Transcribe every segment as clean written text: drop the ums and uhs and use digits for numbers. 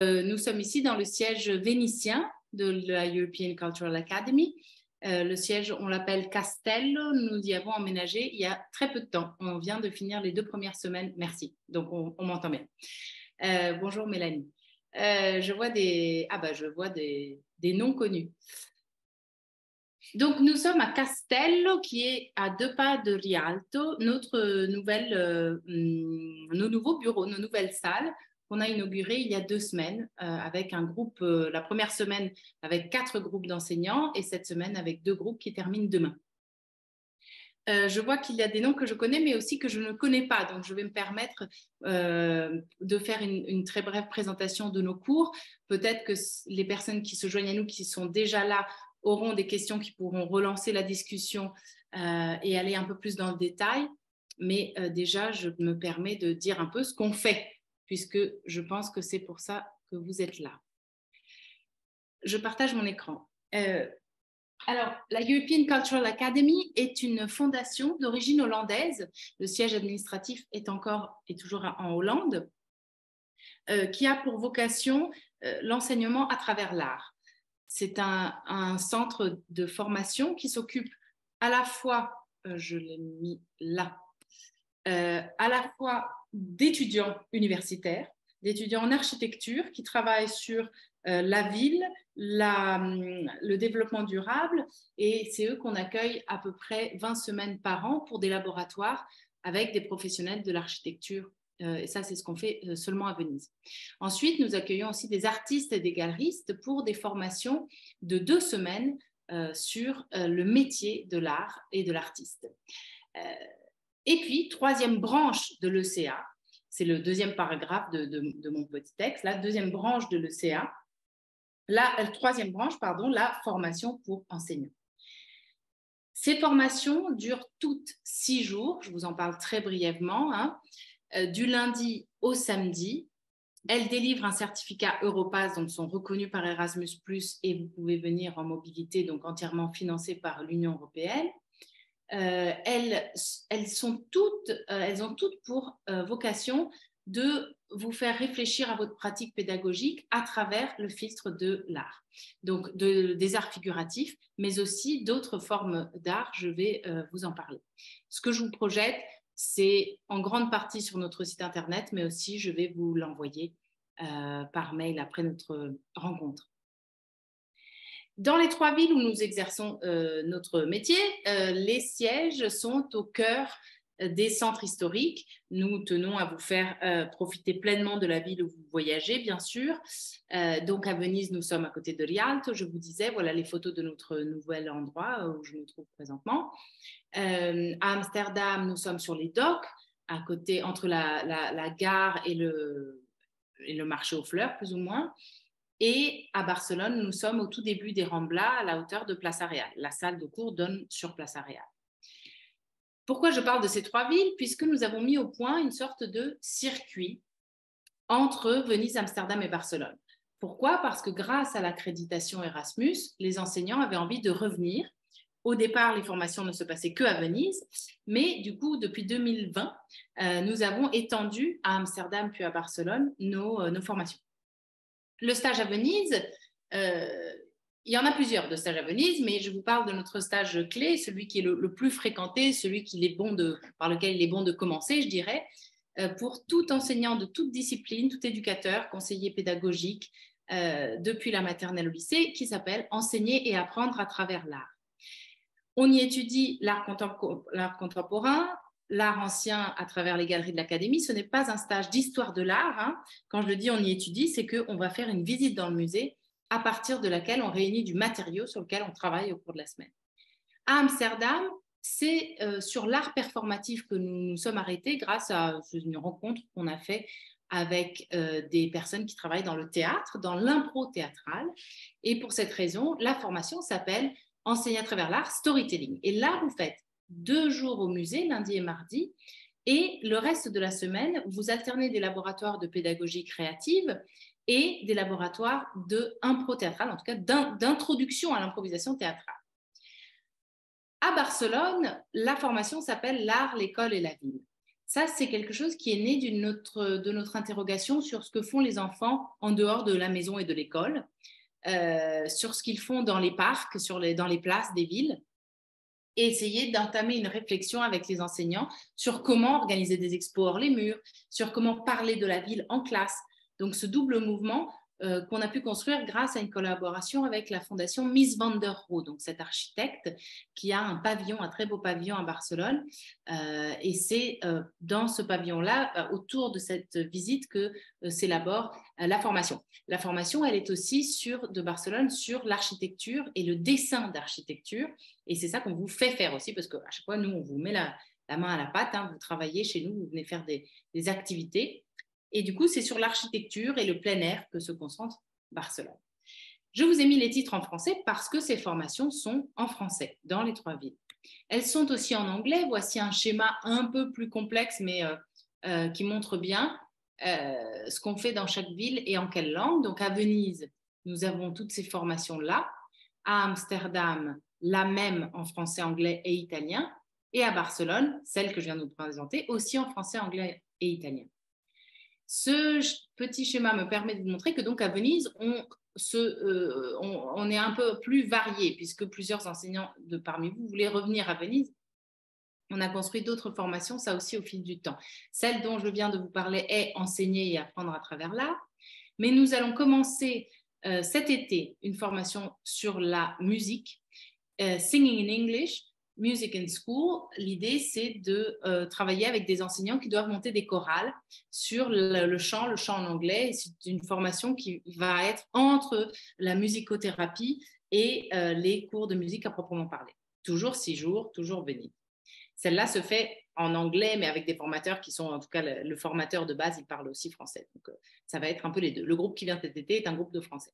Nous sommes ici dans le siège vénitien de la European Cultural Academy. Le siège, on l'appelle Castello. Nous y avons emménagé il y a très peu de temps. On vient de finir les 2 premières semaines. Merci. Donc, on m'entend bien. Bonjour Mélanie. Je vois des noms connus. Donc, nous sommes à Castello, qui est à 2 pas de Rialto, nos nouveaux bureaux, nos nouvelles salles qu'on a inaugurées il y a 2 semaines avec un groupe, la première semaine avec 4 groupes d'enseignants et cette semaine avec 2 groupes qui terminent demain. Je vois qu'il y a des noms que je connais, mais aussi que je ne connais pas. Donc, je vais me permettre de faire une très brève présentation de nos cours. Peut-être que les personnes qui se joignent à nous, qui sont déjà là, auront des questions qui pourront relancer la discussion et aller un peu plus dans le détail. Mais déjà, je me permets de dire un peu ce qu'on fait, puisque je pense que c'est pour ça que vous êtes là. Je partage mon écran. Alors, la European Cultural Academy est une fondation d'origine hollandaise. Le siège administratif est toujours en Hollande, qui a pour vocation l'enseignement à travers l'art. C'est un centre de formation qui s'occupe à la fois, je l'ai mis là, à la fois d'étudiants universitaires, d'étudiants en architecture qui travaillent sur la ville, le développement durable, et c'est eux qu'on accueille à peu près 20 semaines par an pour des laboratoires avec des professionnels de l'architecture. Et ça, c'est ce qu'on fait seulement à Venise. Ensuite, nous accueillons aussi des artistes et des galeristes pour des formations de 2 semaines sur le métier de l'art et de l'artiste. Et puis, 3e branche de l'ECA, c'est le 2e paragraphe de mon petit texte, la 2e branche de l'ECA, la 3e branche, pardon, la formation pour enseignants. Ces formations durent toutes 6 jours, je vous en parle très brièvement, du lundi au samedi. Elles délivrent un certificat Europass, donc sont reconnues par Erasmus+, et vous pouvez venir en mobilité, donc entièrement financée par l'Union européenne. Elles ont toutes pour vocation de vous faire réfléchir à votre pratique pédagogique à travers le filtre de l'art, donc des arts figuratifs, mais aussi d'autres formes d'art. Je vais vous en parler. Ce que je vous projette, c'est en grande partie sur notre site internet, mais aussi je vais vous l'envoyer par mail après notre rencontre. Dans les 3 villes où nous exerçons notre métier, les sièges sont au cœur des centres historiques. Nous tenons à vous faire profiter pleinement de la ville où vous voyagez, bien sûr. Donc à Venise, nous sommes à côté de Rialto, je vous disais, voilà les photos de notre nouvel endroit où je me trouve présentement. À Amsterdam, nous sommes sur les docks, à côté, entre la gare et le marché aux fleurs, plus ou moins. Et à Barcelone, nous sommes au tout début des Ramblas, à la hauteur de Plaça Real. La salle de cours donne sur Plaça Real. Pourquoi je parle de ces 3 villes? Puisque nous avons mis au point une sorte de circuit entre Venise, Amsterdam et Barcelone. Pourquoi? Parce que grâce à l'accréditation Erasmus, les enseignants avaient envie de revenir. Au départ, les formations ne se passaient que à Venise, mais du coup, depuis 2020, nous avons étendu à Amsterdam puis à Barcelone nos formations. Le stage à Venise, il y en a plusieurs de stages à Venise, mais je vous parle de notre stage clé, celui qui est le plus fréquenté, celui par lequel il est bon de commencer, je dirais, pour tout enseignant de toute discipline, tout éducateur, conseiller pédagogique, depuis la maternelle au lycée, qui s'appelle « Enseigner et apprendre à travers l'art ». On y étudie l'art contemporain, l'art ancien à travers les galeries de l'Académie. Ce n'est pas un stage d'histoire de l'art. Quand je le dis on y étudie, c'est qu'on va faire une visite dans le musée à partir de laquelle on réunit du matériau sur lequel on travaille au cours de la semaine. À Amsterdam, c'est sur l'art performatif que nous nous sommes arrêtés grâce à une rencontre qu'on a faite avec des personnes qui travaillent dans le théâtre, dans l'impro théâtral. Et pour cette raison, la formation s'appelle « Enseigner à travers l'art, storytelling ». Et là, vous faites 2 jours au musée, lundi et mardi, et le reste de la semaine, vous alternez des laboratoires de pédagogie créative et des laboratoires d'impro théâtral, en tout cas d'introduction à l'improvisation théâtrale. À Barcelone, la formation s'appelle l'art, l'école et la ville. Ça, c'est quelque chose qui est né de notre interrogation sur ce que font les enfants en dehors de la maison et de l'école, sur ce qu'ils font dans les parcs, dans les places des villes, et essayer d'entamer une réflexion avec les enseignants sur comment organiser des expos hors les murs, sur comment parler de la ville en classe. Donc ce double mouvement qu'on a pu construire grâce à une collaboration avec la fondation Mies van der Rohe, donc cette architecte qui a un pavillon, un très beau pavillon à Barcelone. Et c'est dans ce pavillon-là, autour de cette visite, que s'élabore la formation. La formation, elle est aussi de Barcelone sur l'architecture et le dessin d'architecture. Et c'est ça qu'on vous fait faire aussi, parce qu'à chaque fois, nous, on vous met la main à la pâte. Hein, vous travaillez chez nous, vous venez faire des activités. Et du coup, c'est sur l'architecture et le plein air que se concentre Barcelone. Je vous ai mis les titres en français parce que ces formations sont en français dans les 3 villes. Elles sont aussi en anglais. Voici un schéma un peu plus complexe, mais qui montre bien ce qu'on fait dans chaque ville et en quelle langue. Donc à Venise, nous avons toutes ces formations-là. À Amsterdam, la même en français, anglais et italien. Et à Barcelone, celle que je viens de vous présenter, aussi en français, anglais et italien. Ce petit schéma me permet de vous montrer que donc à Venise, on est un peu plus varié, puisque plusieurs enseignants parmi vous voulaient revenir à Venise. On a construit d'autres formations, ça aussi au fil du temps. Celle dont je viens de vous parler est enseigner et apprendre à travers l'art. Mais nous allons commencer cet été une formation sur la musique, Singing in English, Music in School. L'idée, c'est de travailler avec des enseignants qui doivent monter des chorales sur le chant en anglais. C'est une formation qui va être entre la musicothérapie et les cours de musique à proprement parler. Toujours 6 jours, toujours Venise. Celle-là se fait en anglais, mais avec des formateurs qui sont, en tout cas, le formateur de base, il parle aussi français. Donc, ça va être un peu les deux. Le groupe qui vient cet été est un groupe de français.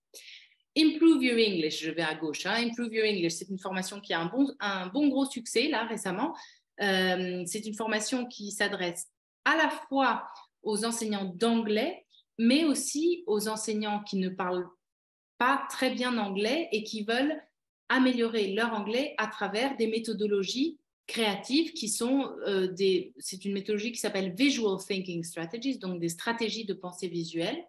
Improve Your English, je vais à gauche. Hein. Improve Your English, c'est une formation qui a un bon gros succès, là, récemment. C'est une formation qui s'adresse à la fois aux enseignants d'anglais, mais aussi aux enseignants qui ne parlent pas très bien anglais et qui veulent améliorer leur anglais à travers des méthodologies créatives qui sont c'est une méthodologie qui s'appelle Visual Thinking Strategies, donc des stratégies de pensée visuelle.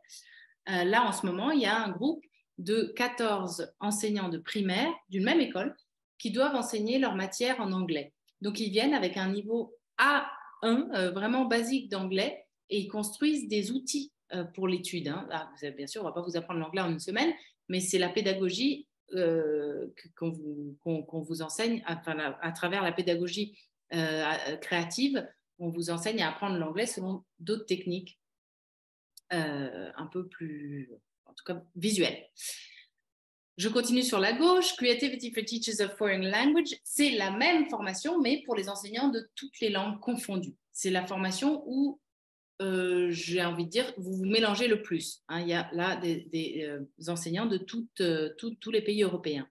Là, en ce moment, il y a un groupe de 14 enseignants de primaire d'une même école qui doivent enseigner leur matière en anglais. Donc, ils viennent avec un niveau A1, vraiment basique d'anglais, et ils construisent des outils pour l'étude. Hein. Là, bien sûr, on ne va pas vous apprendre l'anglais en une semaine, mais c'est la pédagogie qu'on vous enseigne à travers la pédagogie créative. On vous enseigne à apprendre l'anglais selon d'autres techniques un peu plus, en tout cas, visuelles. Je continue sur la gauche. Creativity for Teachers of Foreign Language, c'est la même formation, mais pour les enseignants de toutes les langues confondues. C'est la formation où, j'ai envie de dire, vous vous mélangez le plus. Hein. Il y a là des enseignants de tous les pays européens.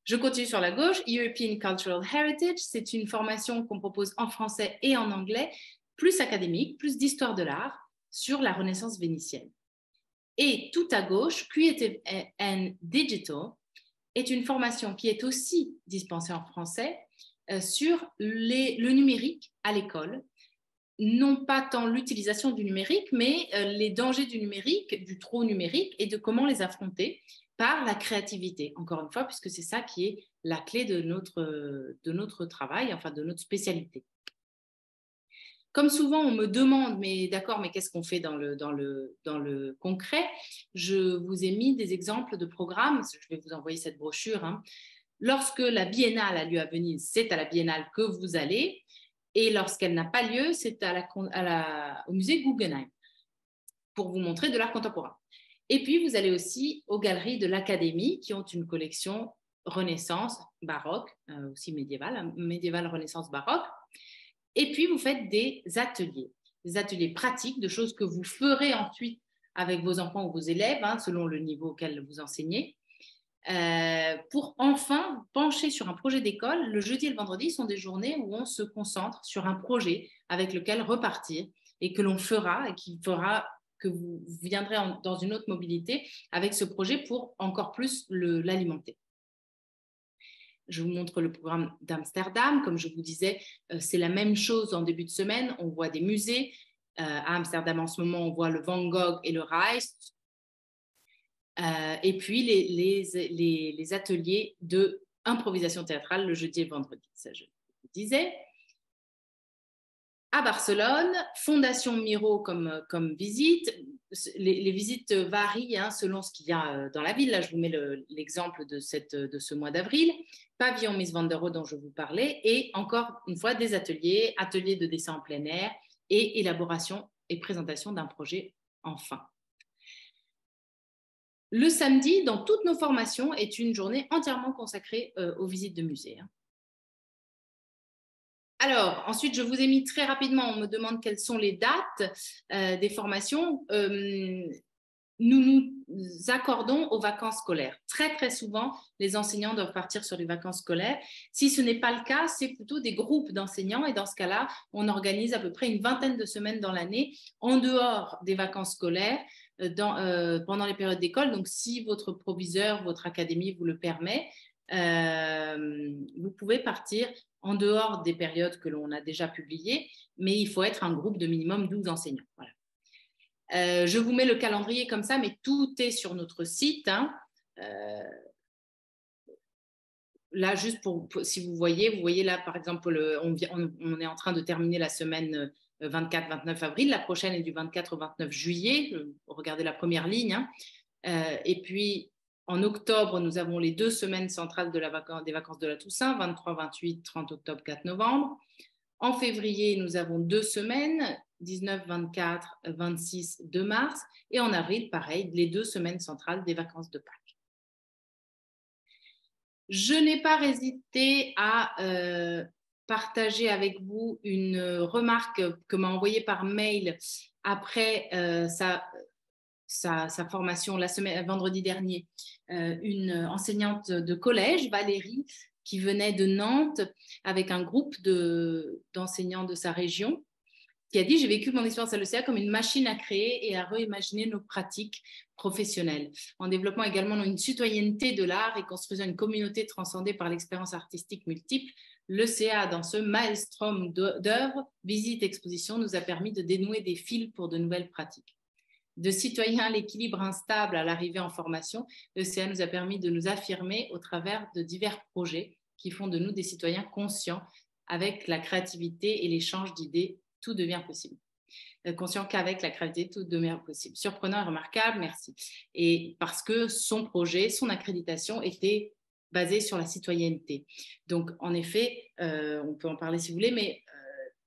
Je continue sur la gauche. European Cultural Heritage, c'est une formation qu'on propose en français et en anglais, plus académique, plus d'histoire de l'art, sur la Renaissance vénitienne. Et tout à gauche, Creative and Digital est une formation qui est aussi dispensée en français sur le numérique à l'école. Non pas tant l'utilisation du numérique, mais les dangers du numérique, du trop numérique, et de comment les affronter par la créativité, encore une fois, puisque c'est ça qui est la clé de notre travail, enfin de notre spécialité. Comme souvent, on me demande, mais d'accord, mais qu'est-ce qu'on fait dans le concret? Je vous ai mis des exemples de programmes. Je vais vous envoyer cette brochure. Hein. Lorsque la biennale a lieu à Venise, c'est à la biennale que vous allez. Et lorsqu'elle n'a pas lieu, c'est au musée Guggenheim pour vous montrer de l'art contemporain. Et puis, vous allez aussi aux galeries de l'Académie qui ont une collection Renaissance, baroque, aussi médiévale, Renaissance, baroque. Et puis, vous faites des ateliers pratiques, de choses que vous ferez ensuite avec vos enfants ou vos élèves, hein, selon le niveau auquel vous enseignez, pour enfin pencher sur un projet d'école. Le jeudi et le vendredi sont des journées où on se concentre sur un projet avec lequel repartir et que l'on fera et qui fera que vous viendrez dans une autre mobilité avec ce projet pour encore plus l'alimenter. Je vous montre le programme d'Amsterdam. Comme je vous disais, c'est la même chose en début de semaine. On voit des musées. À Amsterdam, en ce moment, on voit le Van Gogh et le Rijks. Et puis, les ateliers d'improvisation théâtrale le jeudi et vendredi. Ça, je vous disais. À Barcelone, Fondation Miro comme visite. Les visites varient selon ce qu'il y a dans la ville. Là, je vous mets l'exemple de ce mois d'avril. Pavillon Miss Van der Rohe dont je vous parlais. Et encore une fois, des ateliers de dessin en plein air et élaboration et présentation d'un projet enfin. Le samedi, dans toutes nos formations, est une journée entièrement consacrée aux visites de musées. Alors, ensuite, je vous ai mis très rapidement, on me demande quelles sont les dates des formations. Nous accordons aux vacances scolaires. Très, très souvent, les enseignants doivent partir sur les vacances scolaires. Si ce n'est pas le cas, c'est plutôt des groupes d'enseignants. Et dans ce cas-là, on organise à peu près une vingtaine de semaines dans l'année, en dehors des vacances scolaires, pendant les périodes d'école. Donc, si votre proviseur, votre académie vous le permet, vous pouvez partir en dehors des périodes que l'on a déjà publiées, mais il faut être un groupe de minimum 12 enseignants. Voilà. Je vous mets le calendrier comme ça, mais tout est sur notre site. Là, juste si vous voyez là, par exemple, on est en train de terminer la semaine 24-29 avril. La prochaine est du 24 au 29 juillet. Regardez la première ligne. Et puis, en octobre, nous avons les 2 semaines centrales des vacances de la Toussaint, 23, 28, 30 octobre, 4 novembre. En février, nous avons 2 semaines, 19, 24, 26, 2 mars. Et en avril, pareil, les 2 semaines centrales des vacances de Pâques. Je n'ai pas hésité à partager avec vous une remarque que m'a envoyée par mail après sa formation vendredi dernier, une enseignante de collège, Valérie, qui venait de Nantes avec un groupe d'enseignants de sa région, qui a dit « J'ai vécu mon expérience à l'ECA comme une machine à créer et à réimaginer nos pratiques professionnelles, en développant également une citoyenneté de l'art et construisant une communauté transcendée par l'expérience artistique multiple. L'ECA, dans ce maelstrom d'œuvres, visites, expositions, nous a permis de dénouer des fils pour de nouvelles pratiques. De citoyens à l'équilibre instable à l'arrivée en formation, l'ECA nous a permis de nous affirmer au travers de divers projets qui font de nous des citoyens conscients. Avec la créativité et l'échange d'idées, tout devient possible. Conscient qu'avec la créativité, tout devient possible. Surprenant et remarquable, merci. Et parce que son projet, son accréditation était basée sur la citoyenneté. Donc, en effet, on peut en parler si vous voulez, mais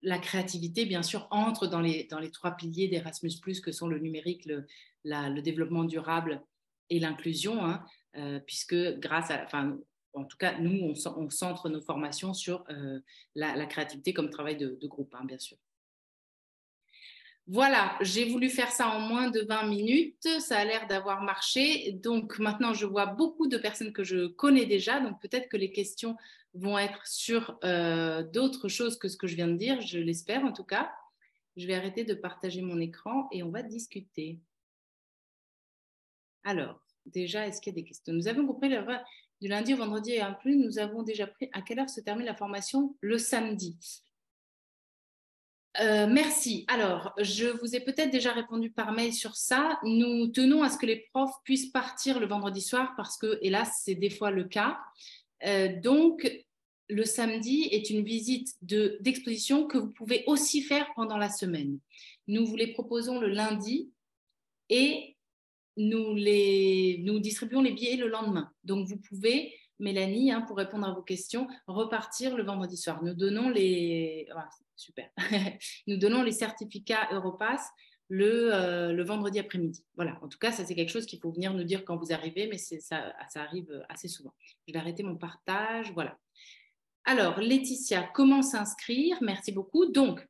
la créativité, bien sûr, entre dans les 3 piliers d'Erasmus+, que sont le numérique, le développement durable et l'inclusion, puisque grâce à... en tout cas, nous, on centre nos formations sur la créativité comme travail de groupe, bien sûr. Voilà, j'ai voulu faire ça en moins de 20 minutes. Ça a l'air d'avoir marché. Donc, maintenant, je vois beaucoup de personnes que je connais déjà. Donc, peut-être que les questions vont être sur d'autres choses que ce que je viens de dire. Je l'espère, en tout cas. Je vais arrêter de partager mon écran et on va discuter. Alors, déjà, est-ce qu'il y a des questions? Nous avons compris du lundi au vendredi et inclus. Nous avons déjà pris à quelle heure se termine la formation? Le samedi. Merci. Alors, je vous ai peut-être déjà répondu par mail sur ça. Nous tenons à ce que les profs puissent partir le vendredi soir parce que, hélas, c'est des fois le cas. Donc, le samedi est une visite d'exposition que vous pouvez aussi faire pendant la semaine. Nous vous les proposons le lundi et nous distribuons les billets le lendemain. Donc, vous pouvez... Mélanie, pour répondre à vos questions, repartir le vendredi soir. Nous donnons super. Nous donnons les certificats Europass le vendredi après-midi. Voilà, en tout cas, ça c'est quelque chose qu'il faut venir nous dire quand vous arrivez, mais ça arrive assez souvent. Je vais arrêter mon partage, voilà. Alors, Laetitia, comment s'inscrire? Merci beaucoup. Donc,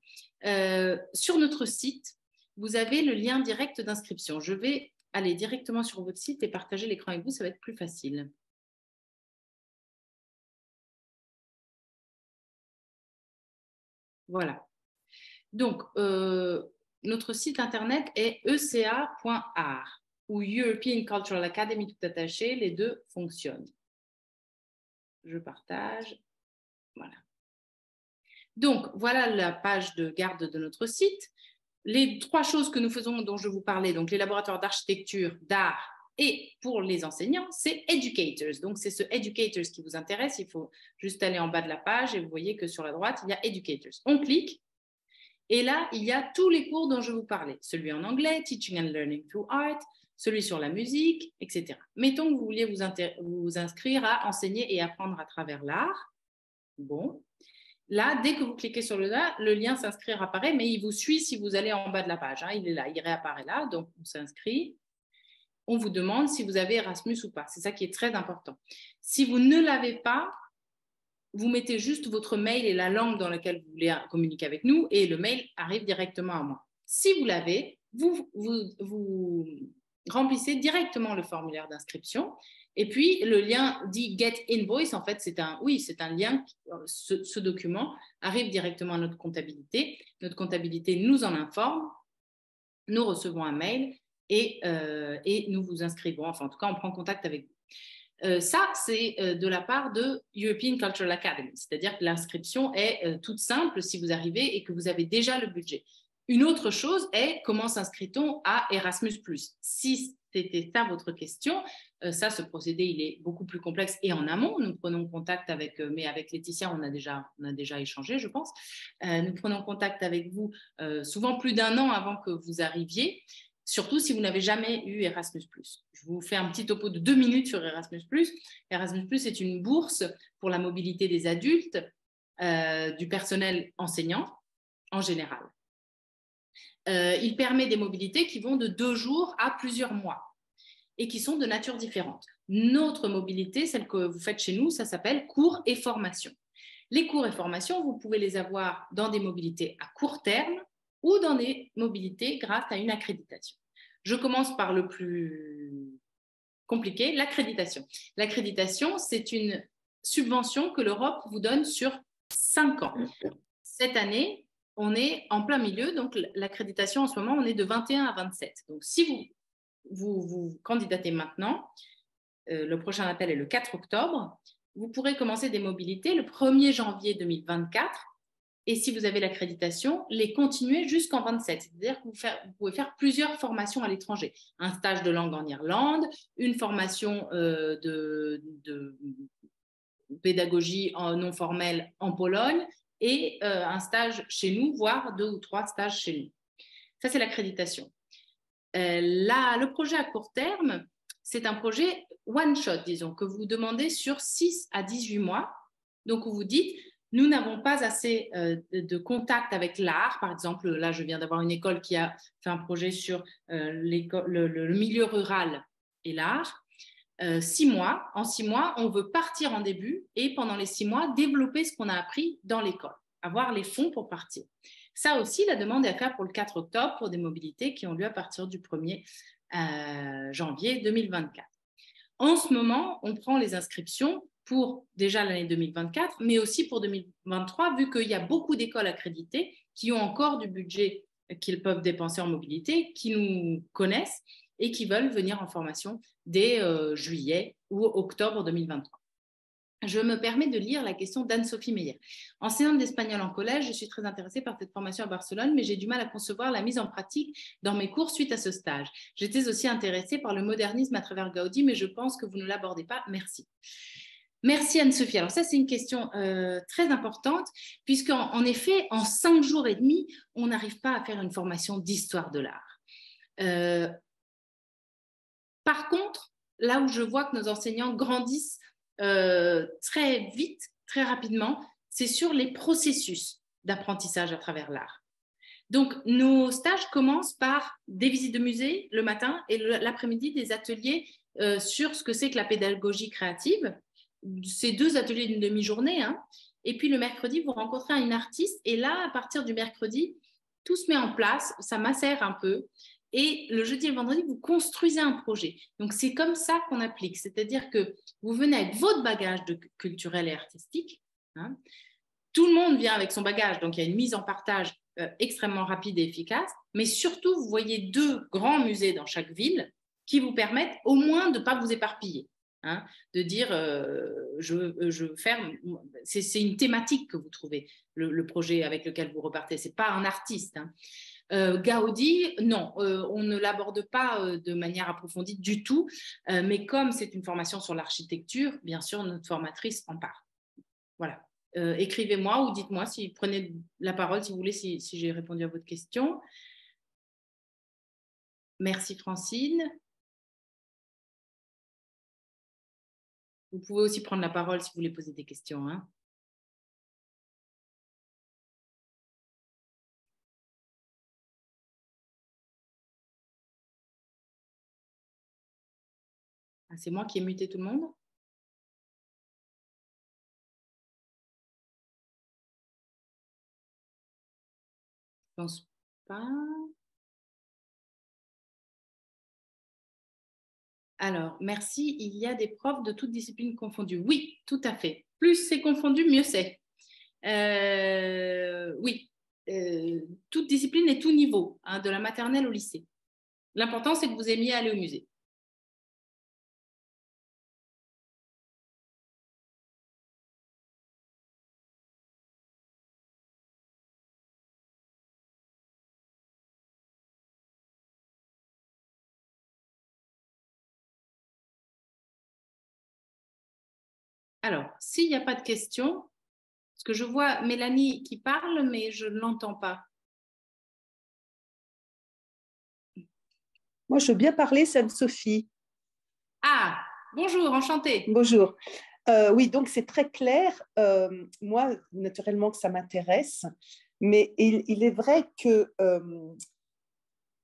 sur notre site, vous avez le lien direct d'inscription. Je vais aller directement sur votre site et partager l'écran avec vous, ça va être plus facile. Voilà. Donc, notre site internet est eca.art ou European Cultural Academy tout attaché, les deux fonctionnent. je partage. Voilà. Donc, voilà la page de garde de notre site. Les 3 choses que nous faisons, dont je vous parlais, donc les laboratoires d'architecture, d'art et pour les enseignants, c'est Educators. Donc, c'est ce Educators qui vous intéresse. Il faut juste aller en bas de la page et vous voyez que sur la droite, il y a Educators. On clique et là, il y a tous les cours dont je vous parlais. Celui en anglais, Teaching and Learning Through Art, celui sur la musique, etc. Mettons que vous vouliez vous inscrire à enseigner et apprendre à travers l'art. Bon. Là, dès que vous cliquez sur le lien s'inscrire apparaît, mais il vous suit si vous allez en bas de la page. Hein, il est là, il réapparaît là, donc on s'inscrit. On vous demande si vous avez Erasmus ou pas. C'est ça qui est très important. Si vous ne l'avez pas, vous mettez juste votre mail et la langue dans laquelle vous voulez communiquer avec nous et le mail arrive directement à moi. Si vous l'avez, vous remplissez directement le formulaire d'inscription. Et puis, le lien dit Get Invoice, en fait, c'est un lien, ce document arrive directement à notre comptabilité. Notre comptabilité nous en informe, nous recevons un mail et nous vous inscrivons. Enfin, en tout cas, on prend contact avec vous. Ça, c'est de la part de European Cultural Academy, c'est-à-dire que l'inscription est toute simple si vous arrivez et que vous avez déjà le budget. Une autre chose est comment s'inscrit-on à Erasmus+. Si c'était ça votre question, ce procédé, il est beaucoup plus complexe et en amont. Nous prenons contact avec, mais avec Laetitia, on a déjà échangé, je pense. Nous prenons contact avec vous souvent plus d'1 an avant que vous arriviez, surtout si vous n'avez jamais eu Erasmus+. Je vous fais un petit topo de 2 minutes sur Erasmus+. Erasmus+, est une bourse pour la mobilité des adultes, du personnel enseignant en général. Il permet des mobilités qui vont de 2 jours à plusieurs mois et qui sont de nature différente. Notre mobilité, celle que vous faites chez nous, ça s'appelle cours et formation. Les cours et formations, vous pouvez les avoir dans des mobilités à court terme ou dans des mobilités grâce à une accréditation. Je commence par le plus compliqué, l'accréditation. L'accréditation, c'est une subvention que l'Europe vous donne sur 5 ans. Cette année, on est en plein milieu, donc l'accréditation en ce moment, on est de 21 à 27. Donc, si vous candidatez maintenant, le prochain appel est le 4 octobre, vous pourrez commencer des mobilités le 1er janvier 2024 et si vous avez l'accréditation, les continuer jusqu'en 27. C'est-à-dire que vous pouvez faire plusieurs formations à l'étranger. Un stage de langue en Irlande, une formation de pédagogie non formelle en Pologne et un stage chez nous, voire 2 ou 3 stages chez nous. Ça, c'est l'accréditation. Le projet à court terme, c'est un projet one-shot, disons, que vous demandez sur 6 à 18 mois. Donc, vous dites, nous n'avons pas assez de contact avec l'art. Par exemple, là, je viens d'avoir une école qui a fait un projet sur le milieu rural et l'art. 6 mois. En 6 mois, on veut partir en début et pendant les 6 mois, développer ce qu'on a appris dans l'école, avoir les fonds pour partir. Ça aussi, la demande est à faire pour le 4 octobre pour des mobilités qui ont lieu à partir du 1er janvier 2024. En ce moment, on prend les inscriptions pour déjà l'année 2024, mais aussi pour 2023, vu qu'il y a beaucoup d'écoles accréditées qui ont encore du budget qu'ils peuvent dépenser en mobilité, qui nous connaissent et qui veulent venir en formation dès juillet ou octobre 2023. Je me permets de lire la question d'Anne-Sophie Meyer. Enseignante d'espagnol en collège, je suis très intéressée par cette formation à Barcelone, mais j'ai du mal à concevoir la mise en pratique dans mes cours suite à ce stage. J'étais aussi intéressée par le modernisme à travers Gaudi, mais je pense que vous ne l'abordez pas. Merci. Merci Anne-Sophie. Alors ça, c'est une question très importante, puisqu'en effet, en 5 jours et demi, on n'arrive pas à faire une formation d'histoire de l'art. Par contre, là où je vois que nos enseignants grandissent très vite, très rapidement, c'est sur les processus d'apprentissage à travers l'art. Donc, nos stages commencent par des visites de musée le matin et l'après-midi des ateliers sur ce que c'est que la pédagogie créative. C'est 2 ateliers d'une demi-journée. Hein. Et puis, le mercredi, vous rencontrez une artiste et là, à partir du mercredi, tout se met en place, ça macère un peu. Et le jeudi et le vendredi, vous construisez un projet. Donc, c'est comme ça qu'on applique. C'est-à-dire que vous venez avec votre bagage culturel et artistique. Hein. Tout le monde vient avec son bagage. Donc, il y a une mise en partage extrêmement rapide et efficace. Mais surtout, vous voyez 2 grands musées dans chaque ville qui vous permettent au moins de ne pas vous éparpiller. hein, de dire je veux faire, c'est une thématique que vous trouvez, le projet avec lequel vous repartez, c'est pas un artiste, hein. Gaudi, non, on ne l'aborde pas de manière approfondie du tout, mais comme c'est une formation sur l'architecture, bien sûr, notre formatrice en parle. Voilà. Écrivez-moi ou dites-moi, prenez la parole si vous voulez, si j'ai répondu à votre question. Merci Francine. Vous pouvez aussi prendre la parole si vous voulez poser des questions, hein. Ah, c'est moi qui ai muté tout le monde? Je pense pas. Alors, merci. Il y a des profs de toutes disciplines confondues. Oui, tout à fait. Plus c'est confondu, mieux c'est. Oui, toute discipline et tout niveau, hein, de la maternelle au lycée. L'important, c'est que vous aimiez aller au musée. Alors, s'il n'y a pas de questions, parce que je vois Mélanie qui parle, mais je ne l'entends pas. Moi, je veux bien parler, c'est Anne-Sophie. Ah, bonjour, enchantée. Bonjour. Oui, donc c'est très clair. Moi, naturellement que ça m'intéresse, mais il est vrai que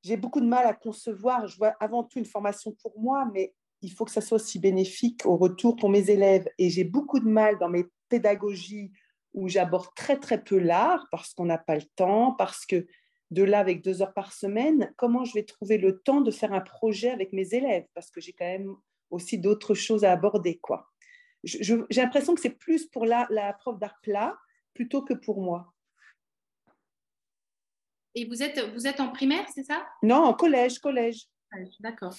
j'ai beaucoup de mal à concevoir. Je vois avant tout une formation pour moi, mais il faut que ça soit aussi bénéfique au retour pour mes élèves. Et j'ai beaucoup de mal dans mes pédagogies où j'aborde très, très peu l'art parce qu'on n'a pas le temps, parce que de là, avec 2 heures par semaine, comment je vais trouver le temps de faire un projet avec mes élèves? Parce que j'ai quand même aussi d'autres choses à aborder, quoi. J'ai l'impression que c'est plus pour la prof d'art plat plutôt que pour moi. Et vous êtes en primaire, c'est ça? Non, en collège, collège. Ouais, d'accord.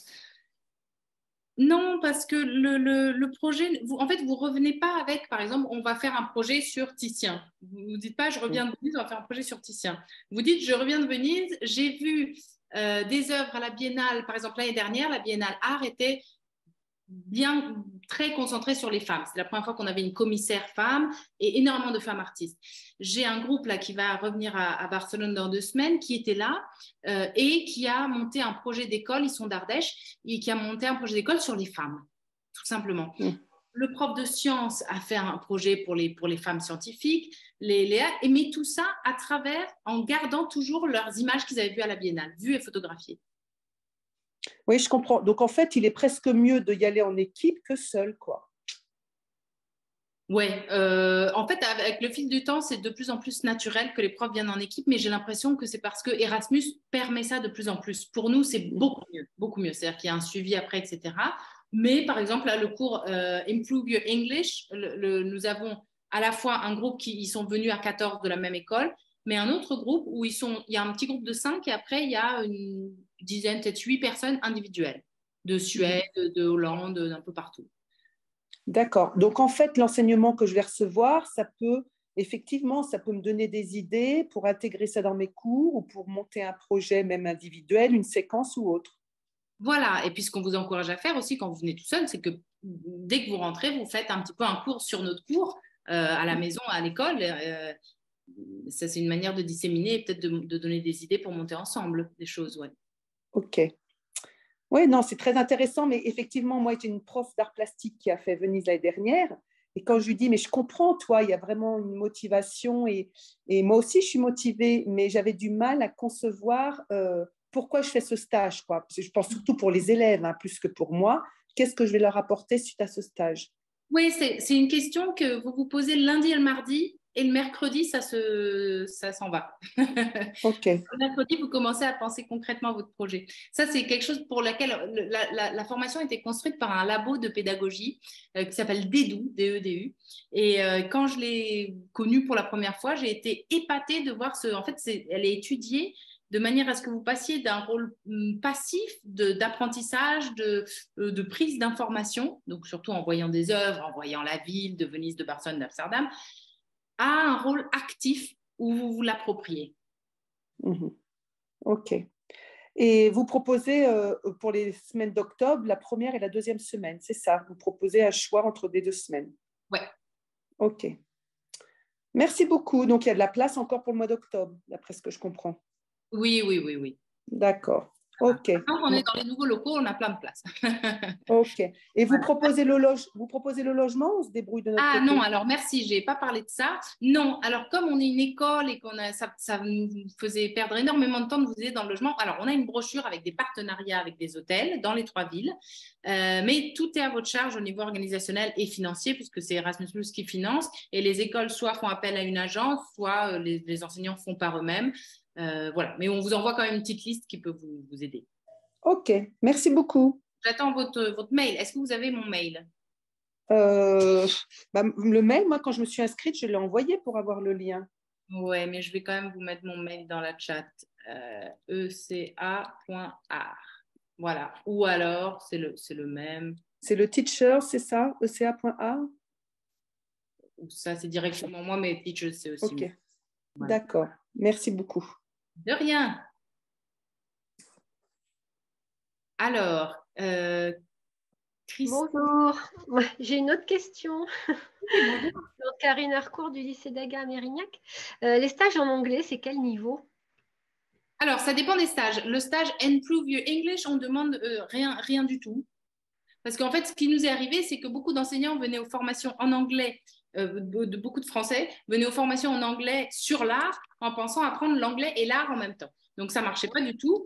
Non, parce que le projet, en fait, vous revenez pas avec, par exemple, on va faire un projet sur Titien. Vous ne dites pas, je reviens de Venise, on va faire un projet sur Titien. Vous dites, je reviens de Venise, j'ai vu des œuvres à la Biennale, par exemple, l'année dernière, la Biennale Art était bien très concentrée sur les femmes. C'est la première fois qu'on avait une commissaire femme et énormément de femmes artistes. J'ai un groupe là qui va revenir à Barcelone dans 2 semaines qui était là et qui a monté un projet d'école, ils sont d'Ardèche, et qui a monté un projet d'école sur les femmes, tout simplement. Le prof de sciences a fait un projet pour les femmes scientifiques, et met tout ça à travers, en gardant toujours leurs images qu'ils avaient vues à la Biennale, vues et photographiées. Oui, je comprends. Donc, en fait, il est presque mieux d'y aller en équipe que seul, quoi. Oui, en fait, avec le fil du temps, c'est de plus en plus naturel que les profs viennent en équipe, mais j'ai l'impression que c'est parce que Erasmus permet ça de plus en plus. Pour nous, c'est beaucoup mieux, beaucoup mieux. C'est-à-dire qu'il y a un suivi après, etc. Mais par exemple, là, le cours Improve Your English, nous avons à la fois un groupe qui ils sont venus à 14 de la même école, mais un autre groupe où il y a un petit groupe de 5 et après, il y a une dizaine, peut-être 8 personnes individuelles de Suède, de Hollande, d'un peu partout. D'accord. Donc, en fait, l'enseignement que je vais recevoir, effectivement, ça peut me donner des idées pour intégrer ça dans mes cours ou pour monter un projet même individuel, une séquence ou autre. Voilà, et puis ce qu'on vous encourage à faire aussi quand vous venez tout seul, c'est que dès que vous rentrez, vous faites un petit peu un cours sur notre cours à la maison, à l'école. Ça, c'est une manière de disséminer et peut-être de donner des idées pour monter ensemble des choses. Ouais. OK. Oui, non, c'est très intéressant, mais effectivement, moi, j'ai une prof d'art plastique qui a fait Venise l'année dernière. Et quand je lui dis, mais je comprends, toi, il y a vraiment une motivation et moi aussi, je suis motivée, mais j'avais du mal à concevoir pourquoi je fais ce stage, quoi. Parce que je pense surtout pour les élèves, hein, plus que pour moi. Qu'est-ce que je vais leur apporter suite à ce stage? Oui, c'est une question que vous vous posez le lundi et le mardi, et le mercredi, ça s'en va. OK. Le mercredi, vous commencez à penser concrètement à votre projet. Ça, c'est quelque chose pour laquelle la formation a été construite par un labo de pédagogie qui s'appelle DEDU, D-E-D-U. Et quand je l'ai connue pour la première fois, j'ai été épatée de voir En fait, elle est étudiée de manière à ce que vous passiez d'un rôle passif d'apprentissage, de prise d'information, donc surtout en voyant des œuvres, en voyant la ville de Venise, de Barcelone, d'Amsterdam, à un rôle actif où vous vous l'appropriez. OK. Et vous proposez pour les semaines d'octobre, la première et la deuxième semaine, c'est ça? Vous proposez un choix entre les 2 semaines? Ouais. OK. Merci beaucoup. Donc, il y a de la place encore pour le mois d'octobre, d'après ce que je comprends. Oui, oui, oui, oui. D'accord. OK. Quand on est dans les nouveaux locaux, on a plein de place. OK. Et vous Voilà. proposez le logement ou on se débrouille de notre côté? Non, alors merci, je n'ai pas parlé de ça. Non, alors comme on est une école et ça nous faisait perdre énormément de temps de vous aider dans le logement, alors on a une brochure avec des partenariats avec des hôtels dans les 3 villes, mais tout est à votre charge au niveau organisationnel et financier puisque c'est Erasmus+ qui finance et les écoles soit font appel à une agence, soit les enseignants font par eux-mêmes. Voilà, mais on vous envoie quand même une petite liste qui peut vous aider. OK, merci beaucoup. J'attends votre mail. Est-ce que vous avez mon mail? Le mail, moi, quand je me suis inscrite, je l'ai envoyé pour avoir le lien. Ouais, mais je vais quand même vous mettre mon mail dans la chat. eca.art. Voilà. Ou alors, c'est le même. C'est le teacher, c'est ça? eca.art? Ou ça, c'est directement moi, mais teacher, c'est aussi. OK. Voilà. D'accord. Merci beaucoup. De rien. Alors, Christine. Bonjour, j'ai une autre question. Donc, Karine Harcourt du lycée d'Aga à Mérignac. Les stages en anglais, c'est quel niveau? Alors, ça dépend des stages. Le stage Improve Your English, on demande rien du tout. Parce qu'en fait, ce qui nous est arrivé, c'est que beaucoup d'enseignants venaient aux formations en anglais, beaucoup de Français venaient aux formations en anglais sur l'art en pensant apprendre l'anglais et l'art en même temps. Donc, ça ne marchait pas du tout.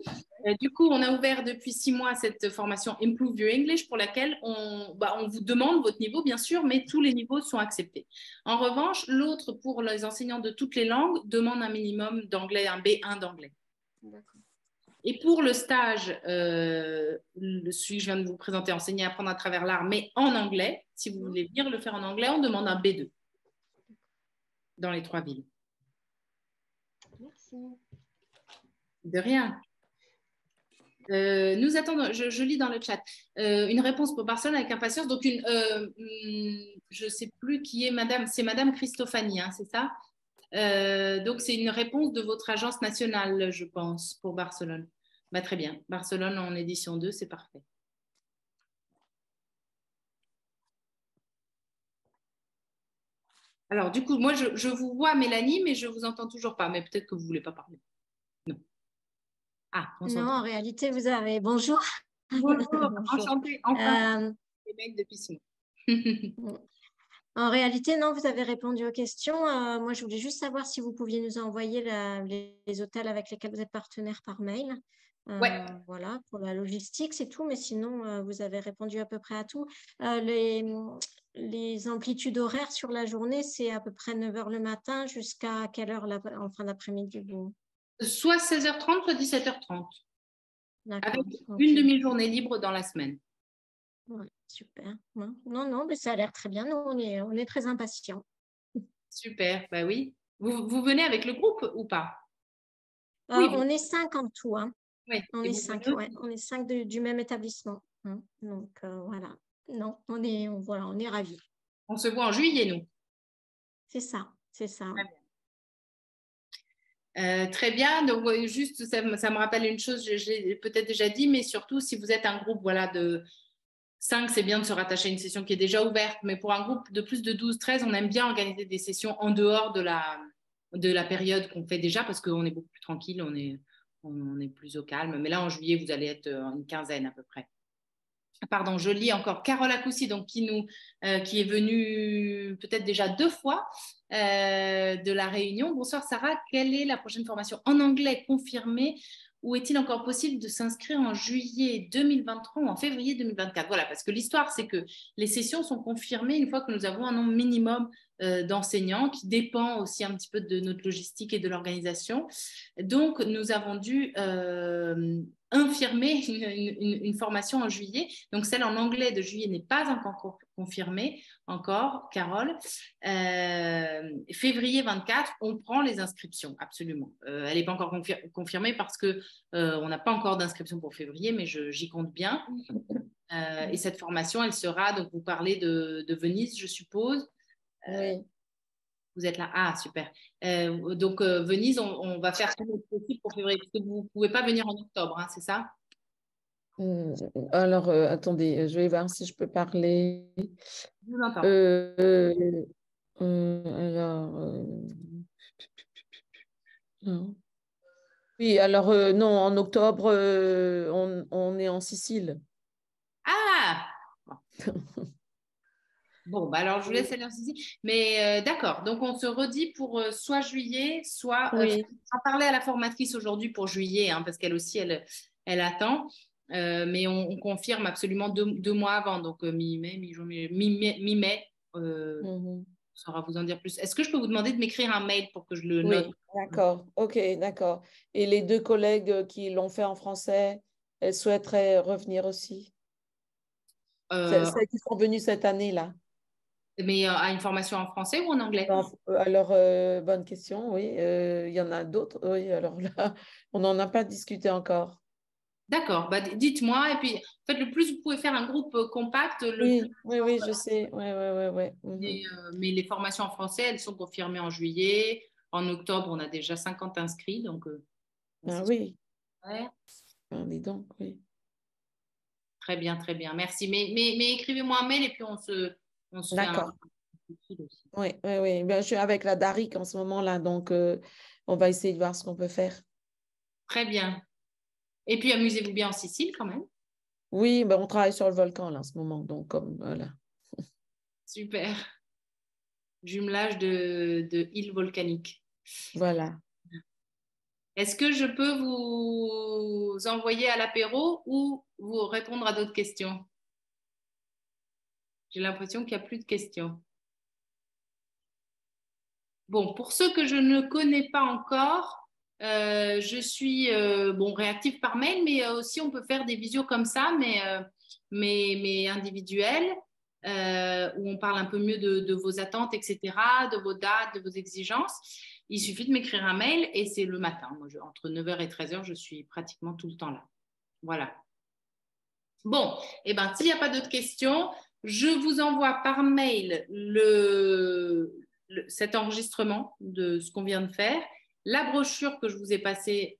Du coup, on a ouvert depuis 6 mois cette formation Improve Your English pour laquelle on vous demande votre niveau, bien sûr, mais tous les niveaux sont acceptés. En revanche, l'autre, pour les enseignants de toutes les langues, demande un minimum d'anglais, un B1 d'anglais. D'accord. Et pour le stage, celui que je viens de vous présenter, enseigner à apprendre à travers l'art, mais en anglais, si vous voulez venir le faire en anglais, on demande un B2 dans les 3 villes. Merci. De rien. Nous attendons, je lis dans le chat, une réponse pour Barcelone avec impatience. Donc, je ne sais plus qui est madame, c'est madame Christophanie, hein, c'est ça? Donc, c'est une réponse de votre agence nationale, je pense, pour Barcelone. Bah, très bien. Barcelone en édition 2, c'est parfait. Alors, du coup, moi, je vous vois, Mélanie, mais je ne vous entends toujours pas. Mais peut-être que vous ne voulez pas parler. Non. Ah, on s'entend. Non, en réalité, vous avez... Bonjour. Bonjour, Bonjour. enchantée. Enfin, les mails depuis 6 mois. En réalité, non, vous avez répondu aux questions. Moi, je voulais juste savoir si vous pouviez nous envoyer les hôtels avec lesquels vous êtes partenaire par mail. Ouais. Voilà, pour la logistique, c'est tout. Mais sinon, vous avez répondu à peu près à tout. Les amplitudes horaires sur la journée, c'est à peu près 9h le matin jusqu'à quelle heure en fin d'après-midi Soit 16h30, soit 17h30. Avec Okay. une demi-journée libre dans la semaine. Ouais, super. Non, non, mais ça a l'air très bien. Nous, on est très impatients. Super, bah oui. Vous venez avec le groupe ou pas? Oui, on est 5 en tout. Hein. Oui. On est 5, ouais. On est 5 du même établissement. Hein. Donc, voilà. Non, on est ravis. On se voit en juillet, nous. C'est ça, c'est ça. Très bien. Donc, juste, ça me rappelle une chose, je l'ai peut-être déjà dit, mais surtout, si vous êtes un groupe de 5, c'est bien de se rattacher à une session qui est déjà ouverte. Mais pour un groupe de plus de 12, 13, on aime bien organiser des sessions en dehors de la période qu'on fait déjà parce qu'on est beaucoup plus tranquille, on est plus au calme. Mais là, en juillet, vous allez être une quinzaine à peu près. Pardon, je lis encore Carole Acoussi, donc qui est venue peut-être déjà 2 fois de la Réunion. Bonsoir Sarah, quelle est la prochaine formation en anglais confirmée ou est-il encore possible de s'inscrire en juillet 2023 ou en février 2024? Voilà, parce que l'histoire, c'est que les sessions sont confirmées une fois que nous avons un nombre minimum d'enseignants qui dépend aussi un petit peu de notre logistique et de l'organisation. Donc, nous avons dû infirmer une formation en juillet. Donc, celle en anglais de juillet n'est pas encore confirmée, Carole. Février 24, on prend les inscriptions, absolument. Elle n'est pas encore confirmée parce qu'on n'a pas encore d'inscription pour février, mais j'y compte bien. Et cette formation, elle sera, donc vous parlez de Venise, je suppose. Oui. Vous êtes là. Ah, super. Donc, Venise, on va faire tout notre possible pour février, parce que vous ne pouvez pas venir en octobre, hein, c'est ça? Alors, attendez, je vais voir si je peux parler. Je vous entends. Non. Oui, alors, non, en octobre, on est en Sicile. Ah! Bon, bah alors je vous laisse aller en Sicile. Mais d'accord, donc on se redit pour soit juillet, soit. Oui. On va parler à la formatrice aujourd'hui pour juillet, hein, parce qu'elle aussi, elle attend. Mais on confirme absolument 2 mois avant, donc mi-mai, mi-mai. On saura vous en dire plus. Est-ce que je peux vous demander de m'écrire un mail pour que je le note? Oui, d'accord. Ok, d'accord. Et les 2 collègues qui l'ont fait en français, elles souhaiteraient revenir aussi? Celles qui sont venues cette année-là. Mais à une formation en français ou en anglais? Alors, bonne question, oui. Il y en a d'autres. Oui, alors là, on n'en a pas discuté encore. D'accord, bah, dites-moi. Et puis, en fait, le plus vous pouvez faire un groupe compact, le Oui, plus. oui, je sais. Ouais. Mais les formations en français, elles sont confirmées en juillet. En octobre, on a déjà 50 inscrits. Donc, Ah oui, super. dis donc, oui. Très bien, très bien. Merci. Mais écrivez-moi un mail et puis on se fait un D'accord. fil aussi. Oui. Ben, je suis avec la DARIC en ce moment-là, donc on va essayer de voir ce qu'on peut faire. Très bien. Et puis, amusez-vous bien en Sicile quand même. Oui, ben, on travaille sur le volcan là en ce moment, donc comme voilà. Super. Jumelage de îles volcaniques. Voilà. Est-ce que je peux vous envoyer à l'apéro ou vous répondre à d'autres questions? J'ai l'impression qu'il n'y a plus de questions. Bon, pour ceux que je ne connais pas encore, je suis réactive par mail, mais aussi on peut faire des visios comme ça, mais individuelles, où on parle un peu mieux de vos attentes, etc., de vos dates, de vos exigences. Il suffit de m'écrire un mail et c'est le matin. Moi, entre 9h et 13h, je suis pratiquement tout le temps là. Voilà. Bon, et ben, s'il n'y a pas d'autres questions, je vous envoie par mail cet enregistrement de ce qu'on vient de faire, la brochure que je vous ai passée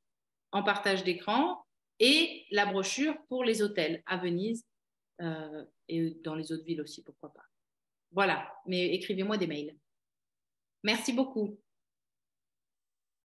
en partage d'écran et la brochure pour les hôtels à Venise et dans les autres villes aussi, pourquoi pas. Voilà, mais écrivez-moi des mails. Merci beaucoup.